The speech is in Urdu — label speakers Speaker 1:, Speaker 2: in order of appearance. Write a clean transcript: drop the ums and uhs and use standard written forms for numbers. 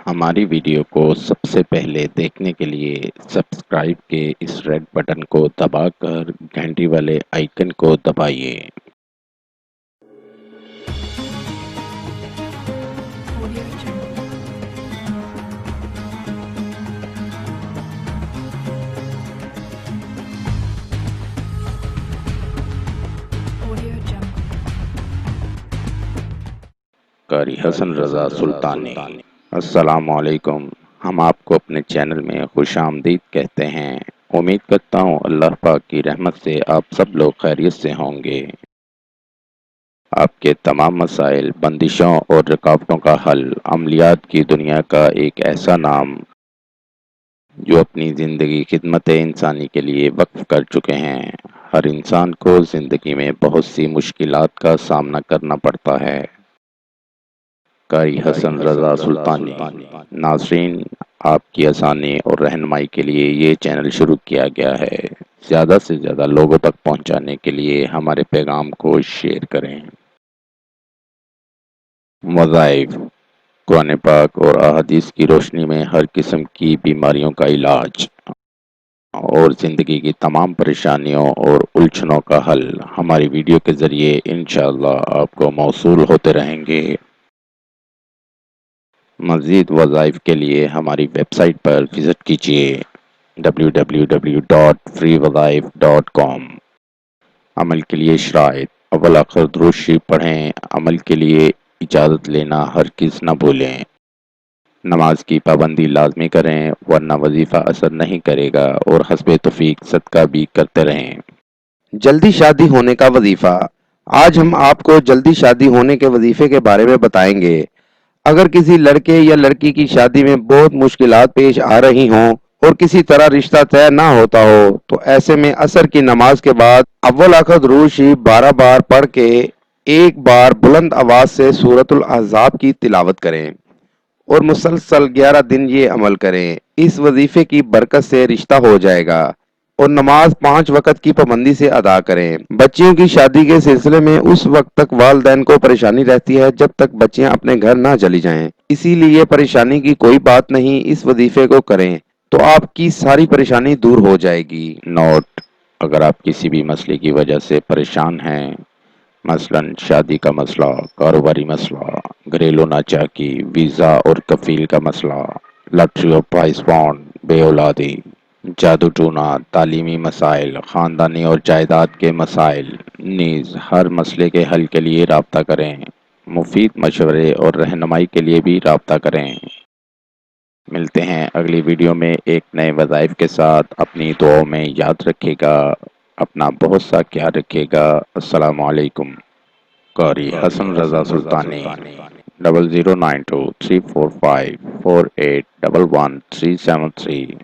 Speaker 1: ہماری ویڈیو کو سب سے پہلے دیکھنے کے لیے سبسکرائب کے اس ریڈ بٹن کو دبا کر گھنٹی والے آئیکن کو دبائیے۔ قاری حسن رضا سلطانی۔ السلام علیکم۔ ہم آپ کو اپنے چینل میں خوش آمدید کہتے ہیں۔ امید کرتا ہوں اللہ پاک کی رحمت سے آپ سب لوگ خیریت سے ہوں گے۔ آپ کے تمام مسائل، بندشوں اور رکاوٹوں کا حل، عملیات کی دنیا کا ایک ایسا نام جو اپنی زندگی خدمت انسانی کے لیے وقف کر چکے ہیں۔ ہر انسان کو زندگی میں بہت سی مشکلات کا سامنا کرنا پڑتا ہے۔ قاری حسن رضا سلطانی۔ ناظرین، آپ کی آسانی اور رہنمائی کے لیے یہ چینل شروع کیا گیا ہے۔ زیادہ سے زیادہ لوگوں تک پہنچانے کے لیے ہمارے پیغام کو شیئر کریں۔ وظائف، قرآن پاک اور احادیث کی روشنی میں ہر قسم کی بیماریوں کا علاج اور زندگی کی تمام پریشانیوں اور الجھنوں کا حل ہماری ویڈیو کے ذریعے انشاءاللہ آپ کو موصول ہوتے رہیں گے۔ مزید وظائف کے لیے ہماری ویب سائٹ پر وزٹ کیجیے www.freewazaiف.com۔ عمل کے لیے شرائط: اول آخر درود شریف پڑھیں۔ عمل کے لیے اجازت لینا ہرگز نہ بھولیں۔ نماز کی پابندی لازمی کریں ورنہ وظیفہ اثر نہیں کرے گا، اور حسب توفیق صدقہ بھی کرتے رہیں۔
Speaker 2: جلدی شادی ہونے کا وظیفہ۔ آج ہم آپ کو جلدی شادی ہونے کے وظیفے کے بارے میں بتائیں گے۔ اگر کسی لڑکے یا لڑکی کی شادی میں بہت مشکلات پیش آ رہی ہوں اور کسی طرح رشتہ طے نہ ہوتا ہو تو ایسے میں عصر کی نماز کے بعد اول آخر درود شریف 12 بار پڑھ کے ایک بار بلند آواز سے سورۃ الاحزاب کی تلاوت کریں اور مسلسل 11 دن یہ عمل کریں۔ اس وظیفے کی برکت سے رشتہ ہو جائے گا، اور نماز 5 وقت کی پابندی سے ادا کریں۔ بچیوں کی شادی کے سلسلے میں اس وقت تک والدین کو پریشانی رہتی ہے جب تک بچیاں اپنے گھر نہ چلی جائیں، اسی لیے پریشانی کی کوئی بات نہیں، اس وظیفے کو کریں تو آپ کی ساری پریشانی دور ہو جائے گی۔
Speaker 1: نوٹ: اگر آپ کسی بھی مسئلے کی وجہ سے پریشان ہیں، مثلا شادی کا مسئلہ، کاروباری مسئلہ، گھریلو ناچاکی، ویزا اور کفیل کا مسئلہ، لاٹری اور پرائز فنڈ، بے اولادی، جادو ٹونا، تعلیمی مسائل، خاندانی اور جائیداد کے مسائل، نیز ہر مسئلے کے حل کے لیے رابطہ کریں۔ مفید مشورے اور رہنمائی کے لیے بھی رابطہ کریں۔ ملتے ہیں اگلی ویڈیو میں ایک نئے وظائف کے ساتھ۔ اپنی دعاؤں میں یاد رکھے گا، اپنا بہت سا خیال رکھے گا۔ السلام علیکم۔ قاری حسن رضا سلطانی۔ 0092 345 4811 373